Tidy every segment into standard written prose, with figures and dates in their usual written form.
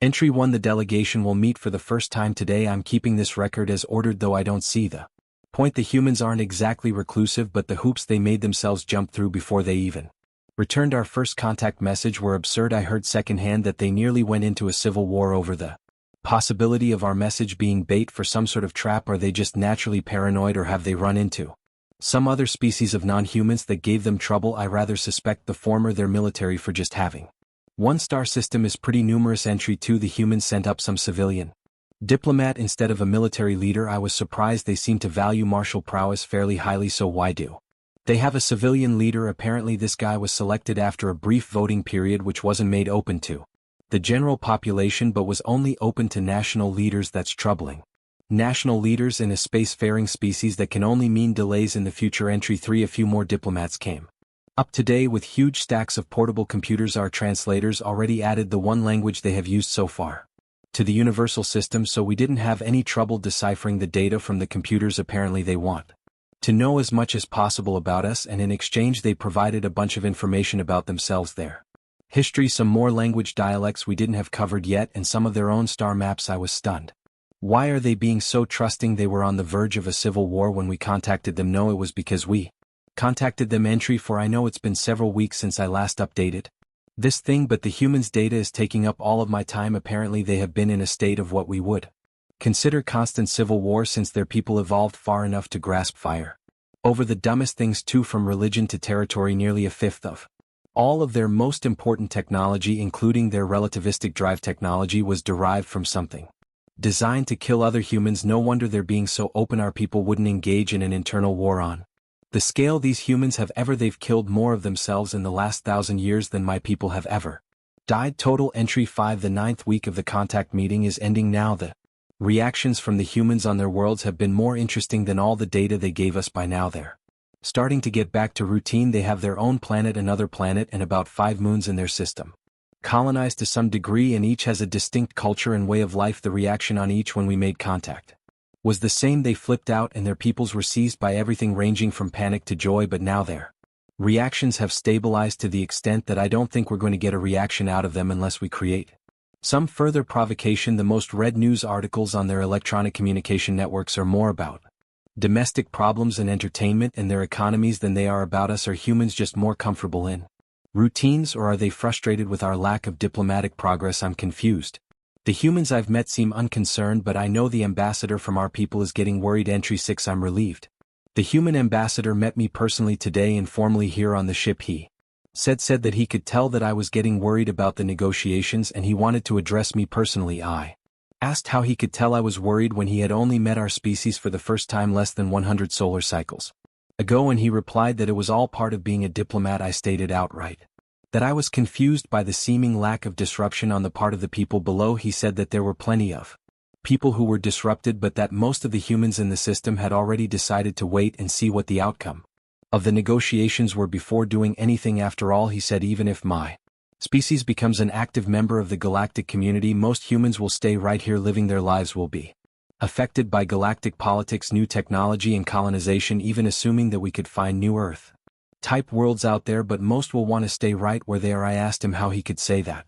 Entry 1. The delegation will meet for the first time today. I'm keeping this record as ordered, though I don't see the point. The humans aren't exactly reclusive, but the hoops they made themselves jump through before they even returned our first contact message were absurd. I heard secondhand that they nearly went into a civil war over the possibility of our message being bait for some sort of trap. Are they just naturally paranoid, or have they run into some other species of non-humans that gave them trouble? I rather suspect the former. Their military for just having one star system is pretty numerous. Entry 2. The humans sent up some civilian diplomat instead of a military leader. I was surprised. They seem to value martial prowess fairly highly, so why do they have a civilian leader? Apparently this guy was selected after a brief voting period which wasn't made open to the general population but was only open to national leaders. That's troubling. National leaders in a spacefaring species, that can only mean delays in the future. Entry 3. A few more diplomats came up today with huge stacks of portable computers. Our translators already added the one language they have used so far to the universal system, so we didn't have any trouble deciphering the data from the computers. Apparently they want to know as much as possible about us, and in exchange they provided a bunch of information about themselves, their history, some more language dialects we didn't have covered yet, and some of their own star maps. I was stunned. Why are they being so trusting? They were on the verge of a civil war when we contacted them. No, it was because we contacted them. Entry 4. I know it's been several weeks since I last updated this thing, but the humans' data is taking up all of my time. Apparently they have been in a state of what we would consider constant civil war since their people evolved far enough to grasp fire over the dumbest things too, from religion to territory. Nearly a fifth of all of their most important technology, including their relativistic drive technology, was derived from something designed to kill other humans. No wonder they're being so open. Our people wouldn't engage in an internal war on the scale these humans have ever. They've killed more of themselves in the last 1,000 years than my people have ever died total. Entry 5. The 9th week of the contact meeting is ending now. The reactions from the humans on their worlds have been more interesting than all the data they gave us. By now they're starting to get back to routine. They have their own planet, another planet, and about 5 moons in their system, colonized to some degree, and each has a distinct culture and way of life. The reaction on each when we made contact was the same. They flipped out and their peoples were seized by everything ranging from panic to joy, but now their reactions have stabilized to the extent that I don't think we're going to get a reaction out of them unless we create some further provocation. The most read news articles on their electronic communication networks are more about domestic problems and entertainment and their economies than they are about us. Are humans just more comfortable in routines, or are they frustrated with our lack of diplomatic progress? I'm confused. The humans I've met seem unconcerned, but I know the ambassador from our people is getting worried. Entry 6. I'm relieved. The human ambassador met me personally today informally here on the ship. He said that he could tell that I was getting worried about the negotiations and he wanted to address me personally. I asked how he could tell I was worried when he had only met our species for the first time less than 100 solar cycles ago, and he replied that it was all part of being a diplomat. I stated outright that I was confused by the seeming lack of disruption on the part of the people below. He said that there were plenty of people who were disrupted, but that most of the humans in the system had already decided to wait and see what the outcome of the negotiations were before doing anything. After all, he said, even if my species becomes an active member of the galactic community, most humans will stay right here living their lives, will be affected by galactic politics, new technology and colonization, even assuming that we could find new Earth type worlds out there, but most will want to stay right where they are. I asked him how he could say that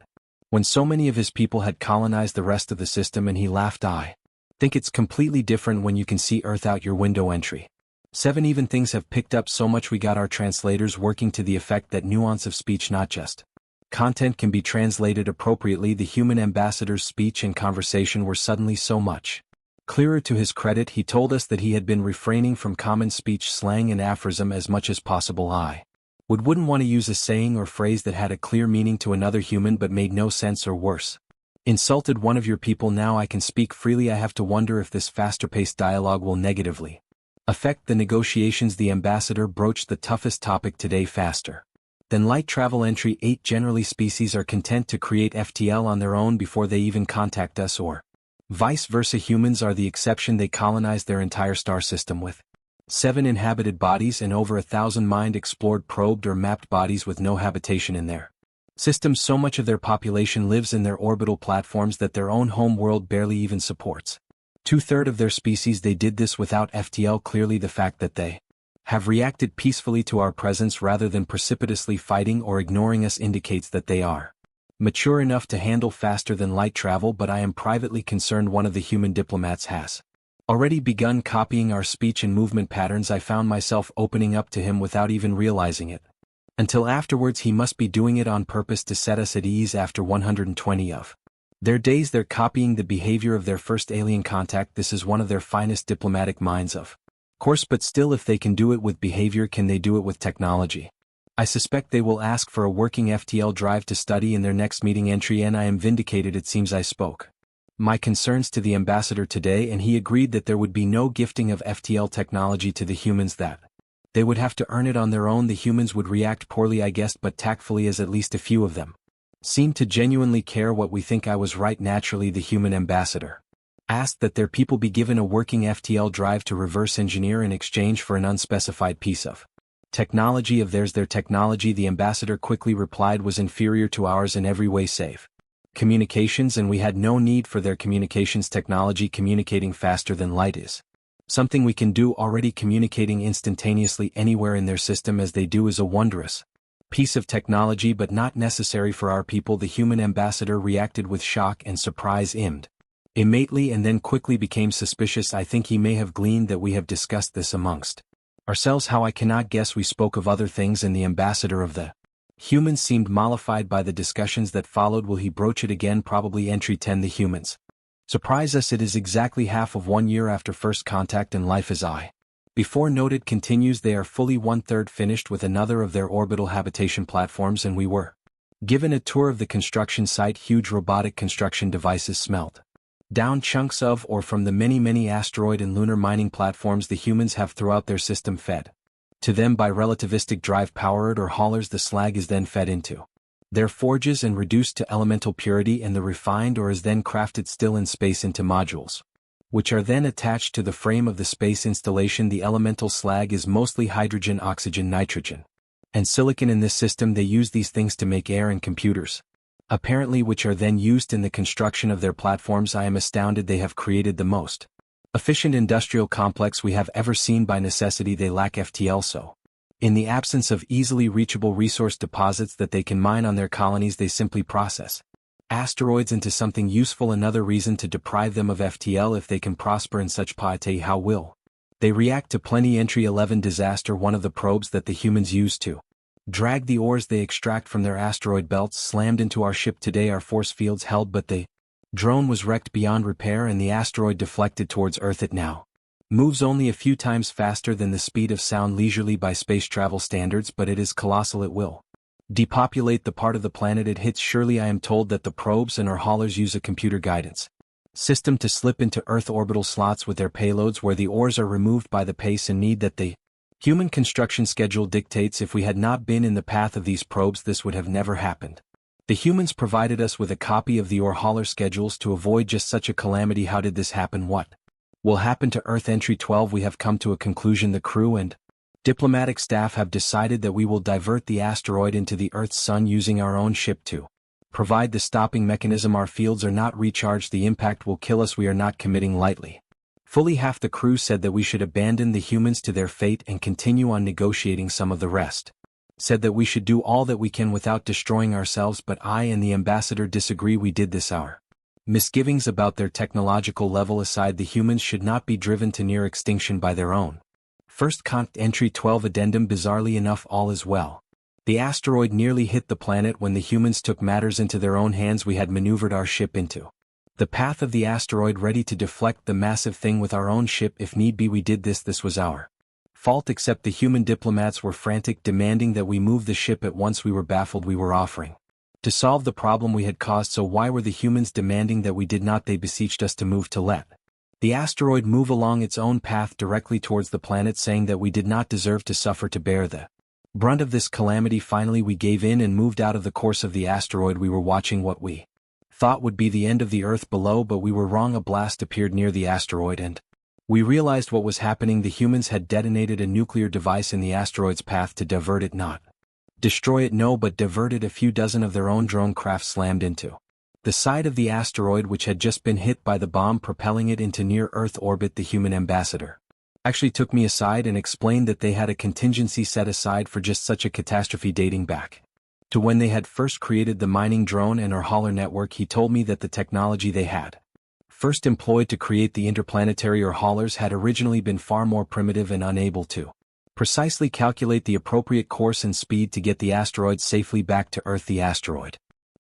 when so many of his people had colonized the rest of the system, and he laughed. I think it's completely different when you can see Earth out your window. Entry 7. Even things have picked up so much we got our translators working to the effect that nuance of speech, not just content, can be translated appropriately. The human ambassador's speech and conversation were suddenly so much clearer. To his credit, he told us that he had been refraining from common speech slang and aphorism as much as possible. I wouldn't want to use a saying or phrase that had a clear meaning to another human but made no sense, or worse, insulted one of your people. Now I can speak freely. I have to wonder if this faster-paced dialogue will negatively affect the negotiations. The ambassador broached the toughest topic today: faster than light travel. Entry 8. Generally species are content to create FTL on their own before they even contact us, or vice versa. Humans are the exception. They colonized their entire star system with 7 inhabited bodies and over 1,000 mined, explored, probed or mapped bodies with no habitation in their systems. So much of their population lives in their orbital platforms that their own home world barely even supports 2/3 of their species. They did this without FTL. Clearly the fact that they have reacted peacefully to our presence rather than precipitously fighting or ignoring us indicates that they are Mature enough to handle faster than light travel, but I am privately concerned one of the human diplomats has already begun copying our speech and movement patterns. I found myself opening up to him without even realizing it. Until afterwards, he must be doing it on purpose to set us at ease. After 120 of their days, they're copying the behavior of their first alien contact. This is one of their finest diplomatic minds, of course, but still, if they can do it with behavior, can they do it with technology? I suspect they will ask for a working FTL drive to study in their next meeting entry, and I am vindicated. It seems I spoke my concerns to the ambassador today, and he agreed that there would be no gifting of FTL technology to the humans, that they would have to earn it on their own. The humans would react poorly, I guessed, but tactfully, as at least a few of them seemed to genuinely care what we think. I was right. Naturally, the human ambassador asked that their people be given a working FTL drive to reverse engineer in exchange for an unspecified piece of technology of theirs. Their technology, the ambassador quickly replied, was inferior to ours in every way save communications, and we had no need for their communications technology. Communicating faster than light is something we can do already. Communicating instantaneously anywhere in their system as they do is a wondrous piece of technology, but not necessary for our people. The human ambassador reacted with shock and surprise immediately, and then quickly became suspicious. I think he may have gleaned that we have discussed this amongst ourselves. How, I cannot guess. We spoke of other things, and the ambassador of the humans seemed mollified by the discussions that followed. Will he broach it again? Probably. Entry 10. The humans surprise us. It is exactly half of 1 year after first contact, and life as I before noted continues. They are fully 1/3 finished with another of their orbital habitation platforms, and we were given a tour of the construction site. Huge robotic construction devices smelt down chunks of or from the many asteroid and lunar mining platforms the humans have throughout their system, fed to them by relativistic drive powered or haulers. The slag is then fed into their forges and reduced to elemental purity, and the refined ore is then crafted still in space into modules, which are then attached to the frame of the space installation. The elemental slag is mostly hydrogen, oxygen, nitrogen, and silicon. In this system they use these things to make air and computers, apparently, which are then used in the construction of their platforms. I am astounded they have created the most efficient industrial complex we have ever seen. By necessity they lack FTL, so in the absence of easily reachable resource deposits that they can mine on their colonies, they simply process asteroids into something useful. Another reason to deprive them of FTL. If they can prosper in such piety, how will they react to plenty? Entry 11. Disaster. One of the probes that the humans use to drag the ores they extract from their asteroid belts slammed into our ship today. Our force fields held, but the drone was wrecked beyond repair, and the asteroid deflected towards Earth. It now moves only a few times faster than the speed of sound, leisurely by space travel standards, but it is colossal. It will depopulate the part of the planet it hits. Surely. I am told that the probes and our haulers use a computer guidance system to slip into Earth orbital slots with their payloads, where the ores are removed by the pace and need that the human construction schedule dictates. If we had not been in the path of these probes, this would have never happened. The humans provided us with a copy of the ore hauler schedules to avoid just such a calamity. How did this happen? What will happen to Earth? Entry 12. We have come to a conclusion. The crew and diplomatic staff have decided that we will divert the asteroid into the Earth's sun using our own ship to provide the stopping mechanism. Our fields are not recharged. The impact will kill us. We are not committing lightly. Fully half the crew said that we should abandon the humans to their fate and continue on negotiating. Some of the rest said that we should do all that we can without destroying ourselves, but I and the ambassador disagree. We did this. Our misgivings about their technological level aside, the humans should not be driven to near extinction by their own first contact. Entry 12. Addendum. Bizarrely enough, all is well. The asteroid nearly hit the planet when the humans took matters into their own hands. We had maneuvered our ship into the path of the asteroid, ready to deflect the massive thing with our own ship if need be. We did this. This was our fault, except the human diplomats were frantic, demanding that we move the ship at once. We were baffled. We were offering to solve the problem we had caused, so why were the humans demanding that we did not? They beseeched us to move, to let the asteroid move along its own path directly towards the planet, saying that we did not deserve to suffer to bear the brunt of this calamity. Finally we gave in and moved out of the course of the asteroid. We were watching what we thought would be the end of the Earth below, but we were wrong. A blast appeared near the asteroid, and we realized what was happening. The humans had detonated a nuclear device in the asteroid's path to divert it, not destroy it, no, but divert it. A few dozen of their own drone craft slammed into the side of the asteroid, which had just been hit by the bomb, propelling it into near-Earth orbit. The human ambassador actually took me aside and explained that they had a contingency set aside for just such a catastrophe dating back To when they had first created the mining drone and our hauler network, he told me that the technology they had first employed to create the interplanetary or haulers had originally been far more primitive and unable to precisely calculate the appropriate course and speed to get the asteroid safely back to Earth. The asteroid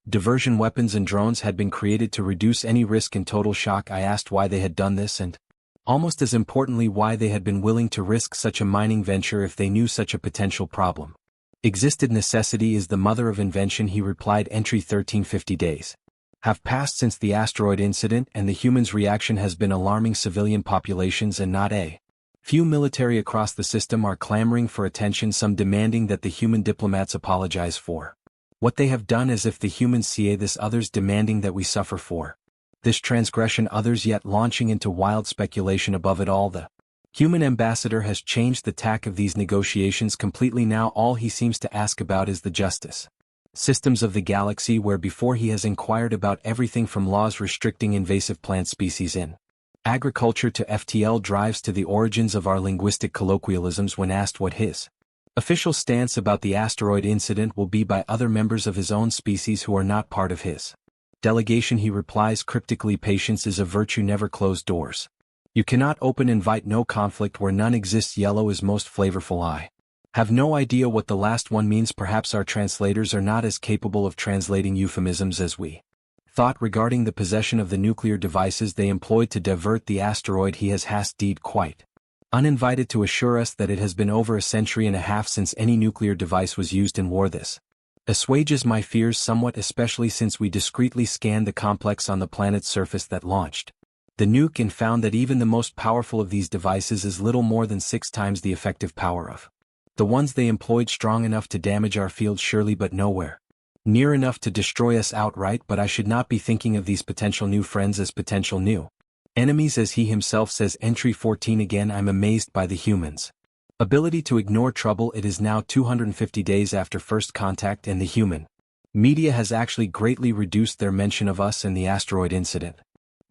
diversion weapons and drones had been created to reduce any risk and total shock. I asked why they had done this and, almost as importantly, why they had been willing to risk such a mining venture if they knew such a potential problem existed. Necessity is the mother of invention, he replied. Entry 1350 days have passed since the asteroid incident, and the humans' reaction has been alarming. Civilian populations and not a few military across the system are clamoring for attention, some demanding that the human diplomats apologize for what they have done as if the humans see this, others demanding that we suffer for this transgression, others yet launching into wild speculation. Above it all, the human ambassador has changed the tack of these negotiations completely. Now all he seems to ask about is the justice systems of the galaxy, where before he has inquired about everything from laws restricting invasive plant species in agriculture to FTL drives to the origins of our linguistic colloquialisms. When asked what his official stance about the asteroid incident will be by other members of his own species who are not part of his delegation, he replies cryptically, patience is a virtue, never close doors. You cannot open, invite no conflict where none exists. Yellow is most flavorful. I have no idea what the last one means. Perhaps our translators are not as capable of translating euphemisms as we thought regarding the possession of the nuclear devices they employed to divert the asteroid. He has deed quite uninvited to assure us that it has been over a century and a half since any nuclear device was used in war. This assuages my fears somewhat, especially since we discreetly scanned the complex on the planet's surface that launched the nuke and found that even the most powerful of these devices is little more than 6 times the effective power of the ones they employed, strong enough to damage our field surely, but nowhere near enough to destroy us outright. But I should not be thinking of these potential new friends as potential new enemies, as he himself says. Entry 14 again, I'm amazed by the humans' ability to ignore trouble. It is now 250 days after first contact, and the human media has actually greatly reduced their mention of us and the asteroid incident.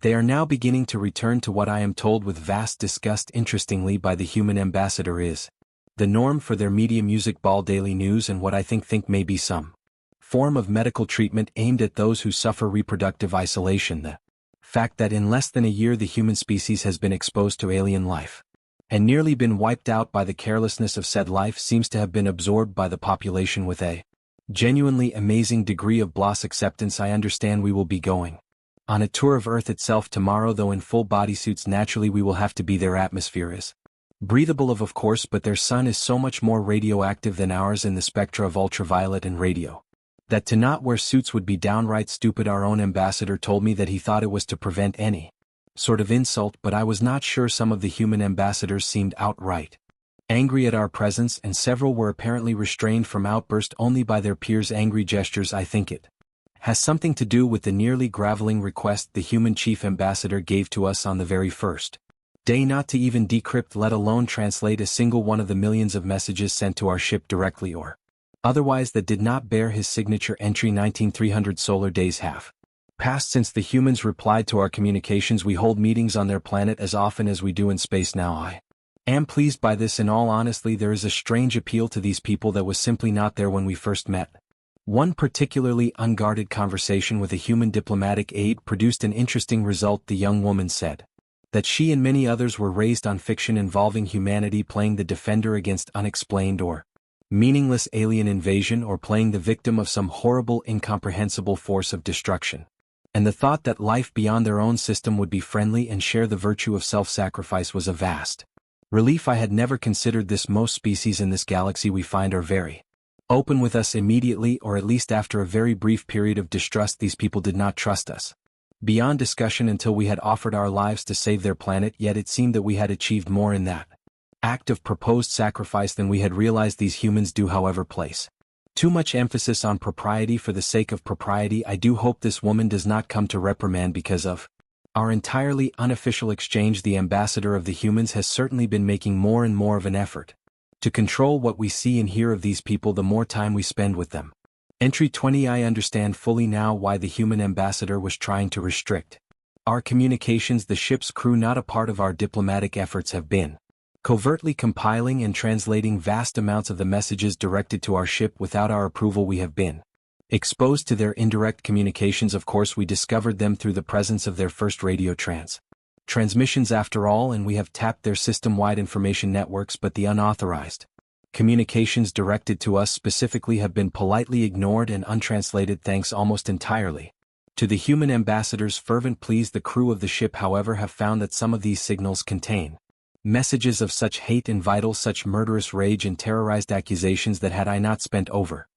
They are now beginning to return to what I am told with vast disgust, interestingly, by the human ambassador is the norm for their media, music, ball, daily news, and what I think may be some form of medical treatment aimed at those who suffer reproductive isolation. The fact that in less than a year the human species has been exposed to alien life and nearly been wiped out by the carelessness of said life seems to have been absorbed by the population with a genuinely amazing degree of bliss acceptance. I understand we will be going on a tour of Earth itself tomorrow, though in full bodysuits. Naturally we will have to be. Their atmosphere is breathable of course, but their sun is so much more radioactive than ours in the spectra of ultraviolet and radio that to not wear suits would be downright stupid. Our own ambassador told me that he thought it was to prevent any sort of insult, but I was not sure. Some of the human ambassadors seemed outright angry at our presence, and several were apparently restrained from outburst only by their peers' angry gestures. I think it has something to do with the nearly groveling request the human chief ambassador gave to us on the very first day not to even decrypt, let alone translate, a single one of the millions of messages sent to our ship directly or otherwise that did not bear his signature. Entry 19300 solar days have passed since the humans replied to our communications. We hold meetings on their planet as often as we do in space now. I am pleased by this. In all honesty, there is a strange appeal to these people that was simply not there when we first met. One particularly unguarded conversation with a human diplomatic aide produced an interesting result. The young woman said that she and many others were raised on fiction involving humanity playing the defender against unexplained or meaningless alien invasion, or playing the victim of some horrible, incomprehensible force of destruction. And the thought that life beyond their own system would be friendly and share the virtue of self-sacrifice was a vast relief. I had never considered this. Most species in this galaxy we find are very open with us immediately, or at least after a very brief period of distrust. These people did not trust us beyond discussion until we had offered our lives to save their planet, yet it seemed that we had achieved more in that act of proposed sacrifice than we had realized. These humans do, however, place too much emphasis on propriety for the sake of propriety. I do hope this woman does not come to reprimand because of our entirely unofficial exchange. The ambassador of the humans has certainly been making more and more of an effort to control what we see and hear of these people the more time we spend with them. Entry 20 I understand fully now why the human ambassador was trying to restrict our communications. The ship's crew, not a part of our diplomatic efforts, have been covertly compiling and translating vast amounts of the messages directed to our ship without our approval. We have been Exposed to their indirect communications, of course, we discovered them through the presence of their first radio transmissions after all, and we have tapped their system-wide information networks, but the unauthorized communications directed to us specifically have been politely ignored and untranslated thanks almost entirely to the human ambassador's fervent pleas. The crew of the ship, however, have found that some of these signals contain messages of such hate and such murderous rage and terrorized accusations that had I not spent over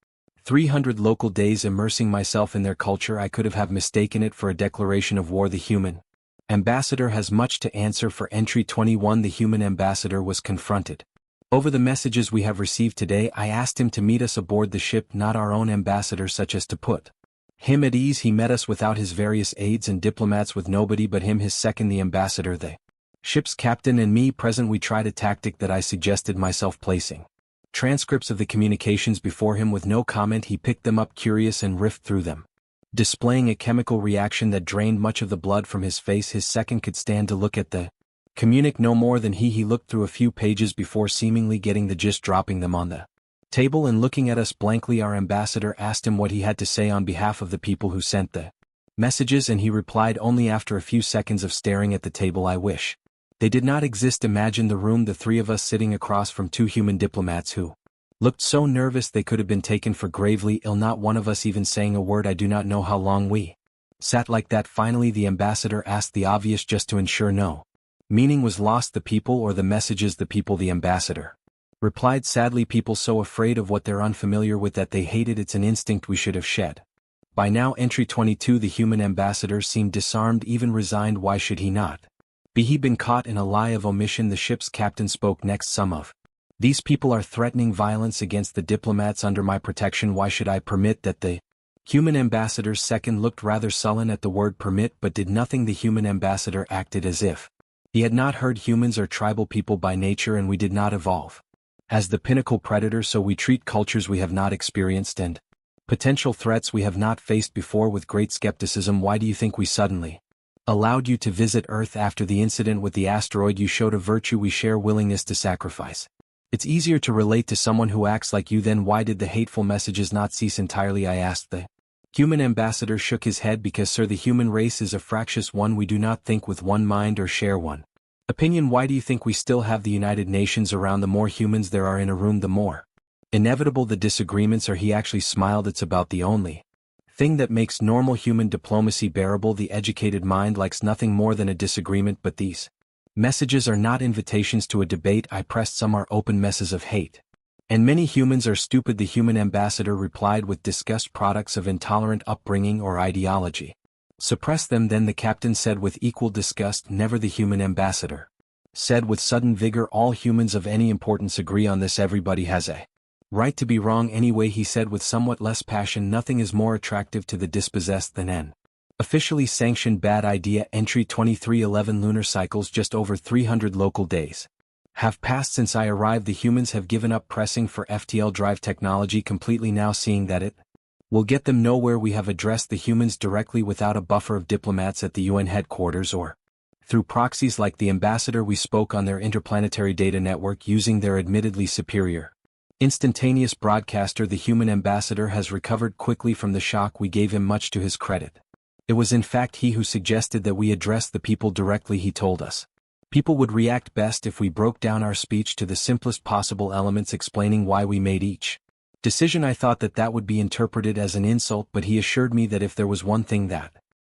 300 local days immersing myself in their culture, I could have mistaken it for a declaration of war. The human ambassador has much to answer for. Entry 21. The human ambassador was confronted over the messages we have received today. I asked him to meet us aboard the ship, not our own ambassador, such as to put him at ease. He met us without his various aides and diplomats, with nobody but him, his second, the ambassador, the ship's captain, and me present. We tried a tactic that I suggested myself, placing transcripts of the communications before him with no comment. He picked them up curious and riffed through them, displaying a chemical reaction that drained much of the blood from his face. His second could stand to look at the communique no more than he looked through a few pages before seemingly getting the gist, dropping them on the table and looking at us blankly. Our ambassador asked him what he had to say on behalf of the people who sent the messages, and he replied only after a few seconds of staring at the table, I wish they did not exist. Imagine the room, the three of us sitting across from two human diplomats who looked so nervous they could have been taken for gravely ill, not one of us even saying a word. I do not know how long we sat like that. Finally the ambassador asked the obvious, just to ensure no meaning was lost. The people or the messages? The people. The ambassador replied sadly, people so afraid of what they're unfamiliar with that they hate it. It's an instinct we should have shed by now. Entry 22. The human ambassador seemed disarmed, even resigned. Why should he not be? He been caught in a lie of omission. The ship's captain spoke next. Some of these people are threatening violence against the diplomats under my protection. Why should I permit that? The human ambassador's second looked rather sullen at the word permit, but did nothing. The human ambassador acted as if he had not heard. Humans are tribal people by nature, and we did not evolve as the pinnacle predator, so we treat cultures we have not experienced and potential threats we have not faced before with great skepticism. Why do you think we suddenly allowed you to visit Earth after the incident with the asteroid? You showed a virtue we share, willingness to sacrifice. It's easier to relate to someone who acts like you. Then why did the hateful messages not cease entirely? I asked. The human ambassador shook his head. Because, sir, the human race is a fractious one. We do not think with one mind or share one opinion. Why do you think we still have the United Nations around? The more humans there are in a room, the more inevitable the disagreements are. He actually smiled. It's about the only thing that makes normal human diplomacy bearable. The educated mind likes nothing more than a disagreement, but these messages are not invitations to a debate. I pressed. Some are open messes of hate, and many humans are stupid. The human ambassador replied with disgust, products of intolerant upbringing or ideology. Suppress them. Then the captain said with equal disgust, never. The human ambassador said with sudden vigor, all humans of any importance agree on this. Everybody has a right to be wrong anyway. He said with somewhat less passion, nothing is more attractive to the dispossessed than an officially sanctioned bad idea. Entry 23. 11 lunar cycles, just over 300 local days, have passed since I arrived. The humans have given up pressing for FTL drive technology completely now, seeing that it will get them nowhere. We have addressed the humans directly without a buffer of diplomats at the UN headquarters or through proxies like the ambassador. We spoke on their interplanetary data network using their admittedly superior instantaneous broadcaster. The human ambassador has recovered quickly from the shock we gave him, much to his credit. It was in fact he who suggested that we address the people directly. He told us people would react best if we broke down our speech to the simplest possible elements, explaining why we made each decision. I thought that would be interpreted as an insult, but he assured me that if there was one thing that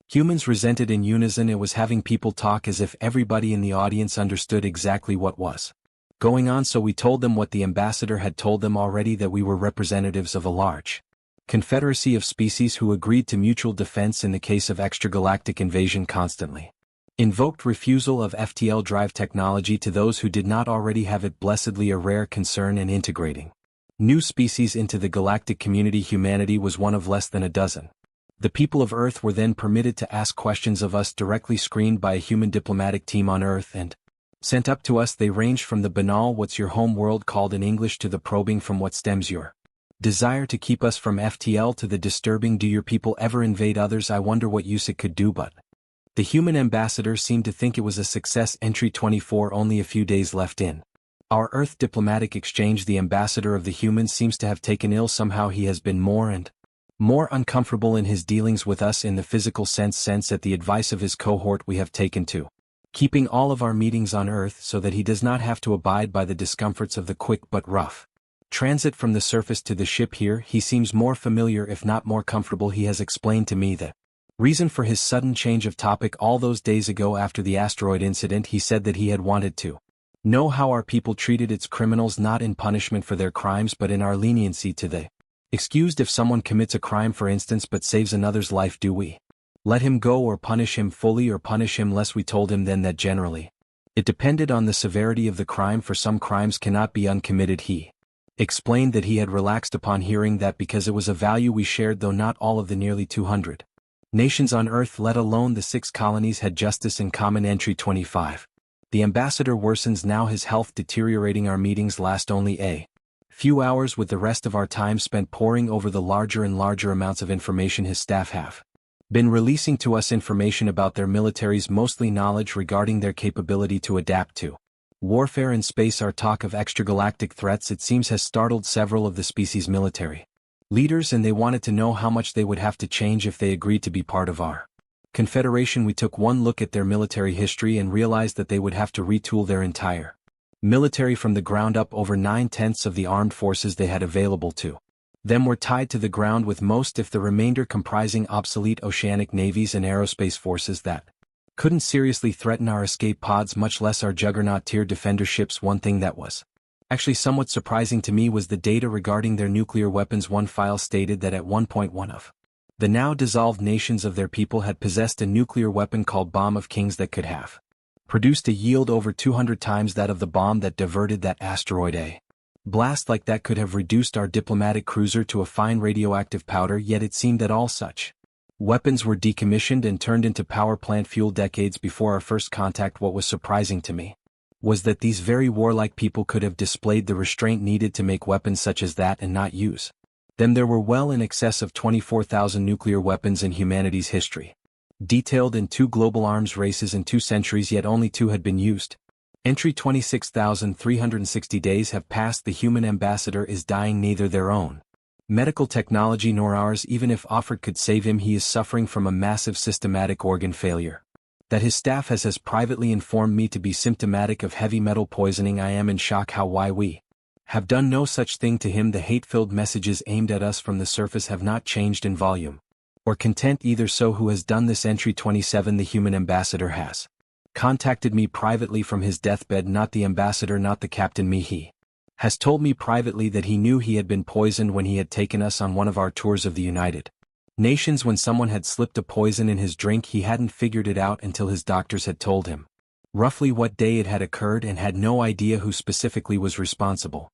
humans resented in unison, it was having people talk as if everybody in the audience understood exactly what was going on. So we told them what the ambassador had told them already, that we were representatives of a large confederacy of species who agreed to mutual defense in the case of extragalactic invasion. Constantly invoked refusal of FTL drive technology to those who did not already have it. Blessedly a rare concern, and integrating new species into the galactic community. Humanity was one of less than a dozen. The people of Earth were then permitted to ask questions of us directly, screened by a human diplomatic team on Earth and sent up to us. They ranged from the banal "what's your home world called in English" to the probing "from what stems your desire to keep us from FTL" to the disturbing "do your people ever invade others? I wonder what use it could do." But the human ambassador seemed to think it was a success. Entry 24. Only a few days left in our Earth diplomatic exchange. The ambassador of the humans seems to have taken ill. Somehow he has been more and More uncomfortable in his dealings with us in the physical sense at the advice of his cohort we have taken to keeping all of our meetings on Earth so that he does not have to abide by the discomforts of the quick but rough transit from the surface to the ship here. He seems more familiar if not more comfortable. He has explained to me the reason for his sudden change of topic all those days ago after the asteroid incident. He said that he had wanted to know how our people treated its criminals, not in punishment for their crimes but in our leniency to the excused. If someone commits a crime for instance but saves another's life, do we let him go or punish him fully or punish him less? We told him then that generally it depended on the severity of the crime, for some crimes cannot be uncommitted. He explained that he had relaxed upon hearing that because it was a value we shared, though not all of the nearly 200 nations on Earth, let alone the 6 colonies, had justice in common. Entry 25. The ambassador worsens now, his health deteriorating. Our meetings last only a few hours, with the rest of our time spent poring over the larger and larger amounts of information his staff have been releasing to us, information about their militaries, mostly knowledge regarding their capability to adapt to warfare in space. Our talk of extragalactic threats, it seems, has startled several of the species' military leaders, and they wanted to know how much they would have to change if they agreed to be part of our confederation. We took one look at their military history and realized that they would have to retool their entire military from the ground up. Over 9/10 of the armed forces they had available to them were tied to the ground, with most, if the remainder, comprising obsolete oceanic navies and aerospace forces that couldn't seriously threaten our escape pods, much less our juggernaut-tier defender ships. One thing that was actually somewhat surprising to me was the data regarding their nuclear weapons. One file stated that at one point one of the now dissolved nations of their people had possessed a nuclear weapon called Bomb of Kings that could have produced a yield over 200 times that of the bomb that diverted that asteroid. A blast like that could have reduced our diplomatic cruiser to a fine radioactive powder, yet it seemed that all such weapons were decommissioned and turned into power plant fuel decades before our first contact. What was surprising to me was that these very warlike people could have displayed the restraint needed to make weapons such as that and not use them. There were well in excess of 24,000 nuclear weapons in humanity's history, detailed in 2 global arms races in 2 centuries, yet only 2 had been used. Entry 26,360 days have passed. The human ambassador is dying. Neither their own medical technology nor ours, even if offered, could save him. He is suffering from a massive systematic organ failure that his staff has privately informed me to be symptomatic of heavy metal poisoning. I am in shock. Why we have done no such thing to him. The hate-filled messages aimed at us from the surface have not changed in volume or content either. So who has done this? Entry 27. The human ambassador has contacted me privately from his deathbed. Not the ambassador, not the captain, me. He has told me privately that he knew he had been poisoned when he had taken us on one of our tours of the United Nations. When someone had slipped a poison in his drink, he hadn't figured it out until his doctors had told him roughly what day it had occurred, and had no idea who specifically was responsible.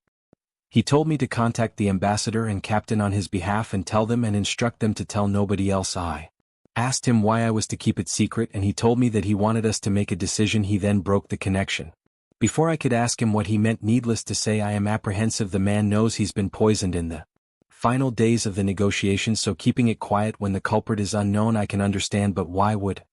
He told me to contact the ambassador and captain on his behalf and tell them and instruct them to tell nobody else. I asked him why I was to keep it secret, and he told me that he wanted us to make a decision. He then broke the connection before I could ask him what he meant. Needless to say, I am apprehensive. The man knows he's been poisoned in the final days of the negotiations, so keeping it quiet when the culprit is unknown I can understand, but why would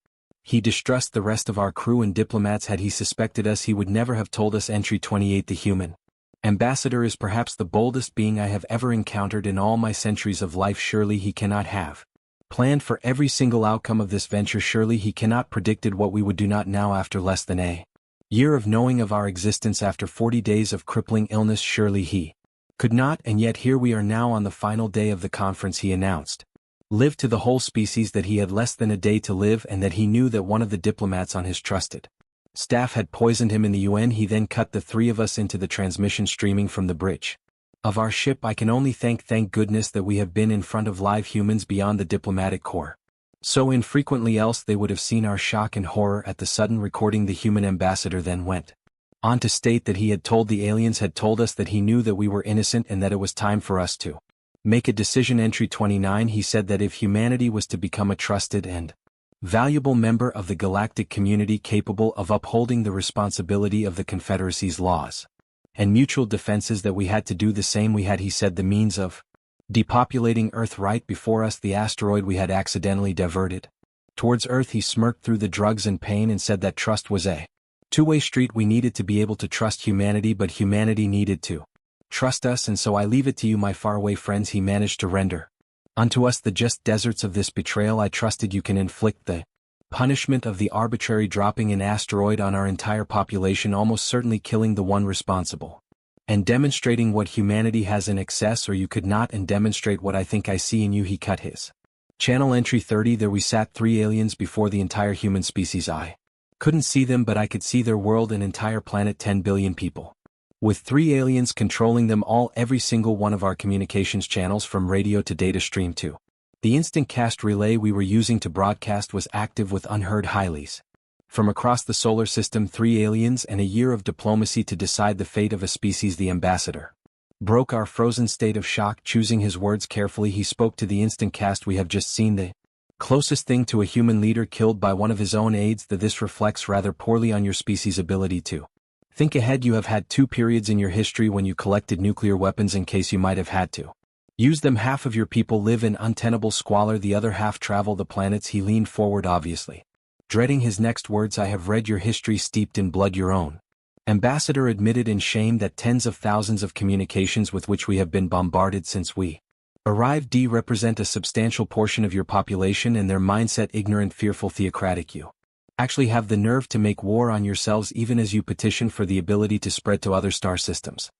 he distrust the rest of our crew and diplomats? Had he suspected us, he would never have told us. Entry 28. The human ambassador is perhaps the boldest being I have ever encountered in all my centuries of life. Surely he cannot have planned for every single outcome of this venture. Surely he cannot predicted what we would do. Not now, after less than a year of knowing of our existence, after 40 days of crippling illness. Surely he could not, and yet here we are now on the final day of the conference. He announced live to the whole species that he had less than a day to live, and that he knew that one of the diplomats on his trusted staff had poisoned him in the UN. He then cut the 3 of us into the transmission streaming from the bridge of our ship. I can only thank goodness that we have been in front of live humans beyond the diplomatic corps so infrequently, else they would have seen our shock and horror at the sudden recording. The human ambassador then went on to state that he had told the aliens, had told us that he knew that we were innocent and that it was time for us to make a decision. Entry 29. He said that if humanity was to become a trusted and valuable member of the galactic community capable of upholding the responsibility of the Confederacy's laws and mutual defenses, that we had to do the same. We had, he said, the means of depopulating Earth. Right before us, the asteroid we had accidentally diverted towards Earth. He smirked through the drugs and pain and said that trust was a two-way street. We needed to be able to trust humanity, but humanity needed to trust us. And so I leave it to you, my faraway friends. He managed to render Unto us the just deserts of this betrayal I trusted you can inflict the punishment of the arbitrary dropping an asteroid on our entire population, almost certainly killing the one responsible. And demonstrating what humanity has in excess, or you could not, and demonstrate what I think I see in you. He cut his channel entry 30. There we sat, 3 aliens before the entire human species. I couldn't see them, but I could see their world, an entire planet, 10 billion people. With 3 aliens controlling them all, every single one of our communications channels from radio to data stream to the instant cast relay we were using to broadcast was active with unheard highlies. From across the solar system, 3 aliens and a year of diplomacy to decide the fate of a species. The ambassador broke our frozen state of shock. Choosing his words carefully, he spoke to the instant cast. We have just seen the closest thing to a human leader killed by one of his own aides. This reflects rather poorly on your species' ability to think ahead. You have had 2 periods in your history when you collected nuclear weapons in case you might have had to use them. Half of your people live in untenable squalor, the other half travel the planets. He leaned forward, obviously dreading his next words. I have read your history steeped in blood. Your own ambassador admitted in shame that tens of thousands of communications with which we have been bombarded since we arrived represent a substantial portion of your population, and their mindset ignorant, fearful, theocratic. You actually have the nerve to make war on yourselves even as you petition for the ability to spread to other star systems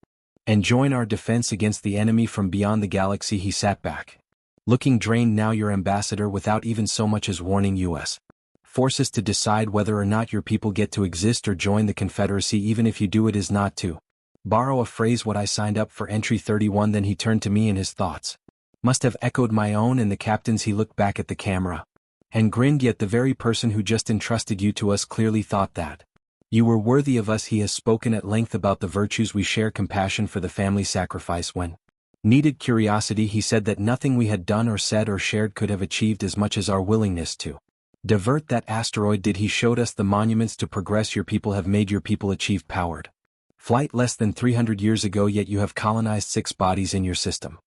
and join our defense against the enemy from beyond the galaxy. He sat back, looking drained now. Your ambassador, without even so much as warning U.S. forces to decide whether or not your people get to exist or join the Confederacy. Even if you do, it is not, to borrow a phrase, what I signed up for. Entry 31. Then he turned to me, and his thoughts must have echoed my own and the captain's. He looked back at the camera and grinned. Yet the very person who just entrusted you to us clearly thought that you were worthy of us. He has spoken at length about the virtues we share: compassion for the family, sacrifice when needed, curiosity. He said that nothing we had done or said or shared could have achieved as much as our willingness to divert that asteroid did. He showed us the monuments to progress your people have made. Your people achieved powered flight less than 300 years ago, yet you have colonized 6 bodies in your system.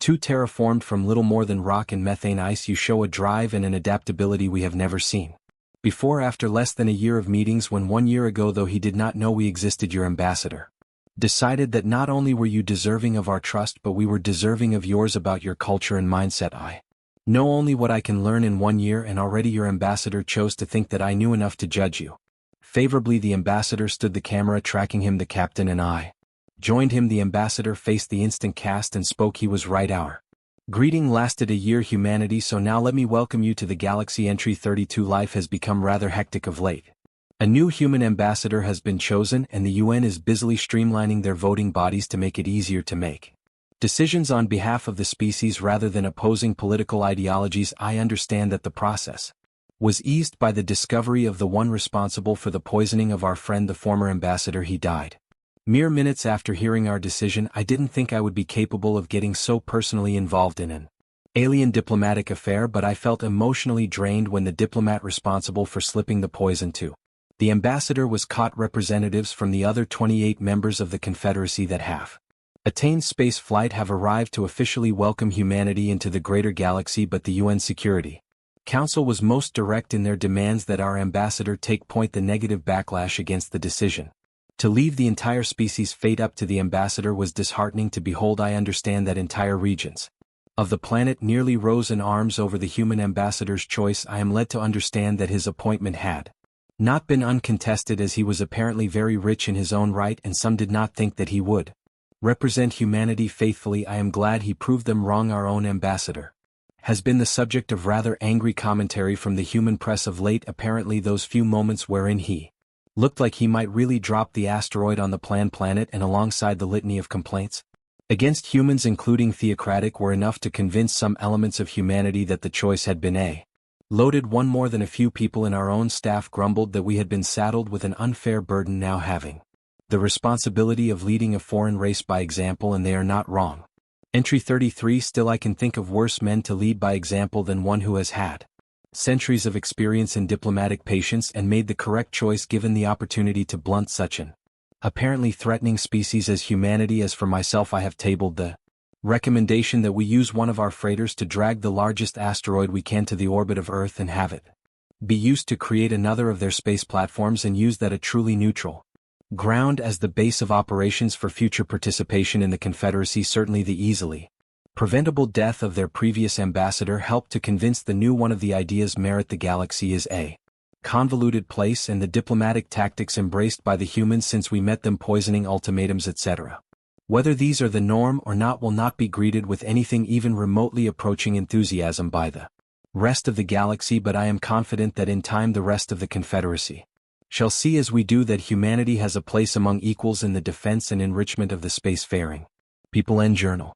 2 terraformed from little more than rock and methane ice. You show a drive and an adaptability we have never seen before. After less than a year of meetings, when 1 year ago, though he did not know we existed, your ambassador decided that not only were you deserving of our trust, but we were deserving of yours. About your culture and mindset, I know only what I can learn in 1 year, and already your ambassador chose to think that I knew enough to judge you favorably. The ambassador stood, the camera tracking him. The captain and I joined him. The ambassador faced the instant cast and spoke. He was right. Our greeting lasted a year, humanity. So now let me welcome you to the galaxy. Entry 32. Life has become rather hectic of late. A new human ambassador has been chosen, and the UN is busily streamlining their voting bodies to make it easier to make decisions on behalf of the species rather than opposing political ideologies. I understand that the process was eased by the discovery of the one responsible for the poisoning of our friend, the former ambassador. He died mere minutes after hearing our decision. I didn't think I would be capable of getting so personally involved in an alien diplomatic affair, but I felt emotionally drained when the diplomat responsible for slipping the poison to the ambassador was caught. Representatives from the other 28 members of the Confederacy that have attained space flight have arrived to officially welcome humanity into the greater galaxy, but the UN Security Council was most direct in their demands that our ambassador take point. The negative backlash against the decision to leave the entire species' fate up to the ambassador was disheartening to behold. I understand that entire regions of the planet nearly rose in arms over the human ambassador's choice. I am led to understand that his appointment had not been uncontested, as he was apparently very rich in his own right, and some did not think that he would represent humanity faithfully. I am glad he proved them wrong. Our own ambassador has been the subject of rather angry commentary from the human press of late. Apparently those few moments wherein he looked like he might really drop the asteroid on the planned planet, and alongside the litany of complaints against humans, including theocratic, were enough to convince some elements of humanity that the choice had been a loaded one. More than a few people in our own staff grumbled that we had been saddled with an unfair burden, now having the responsibility of leading a foreign race by example, and they are not wrong. Entry 33. Still, I can think of worse men to lead by example than one who has had centuries of experience in diplomatic patience and made the correct choice given the opportunity to blunt such an apparently threatening species as humanity. As for myself, I have tabled the recommendation that we use one of our freighters to drag the largest asteroid we can to the orbit of Earth and have it be used to create another of their space platforms, and use that a truly neutral ground as the base of operations for future participation in the Confederacy. Certainly the easily Preventable death of their previous ambassador helped to convince the new one of the ideas merit the galaxy is a convoluted place and the diplomatic tactics embraced by the humans since we met them poisoning ultimatums etc. Whether these are the norm or not will not be greeted with anything even remotely approaching enthusiasm by the rest of the galaxy, but I am confident that in time the rest of the Confederacy shall see as we do that humanity has a place among equals in the defense and enrichment of the spacefaring people. End journal.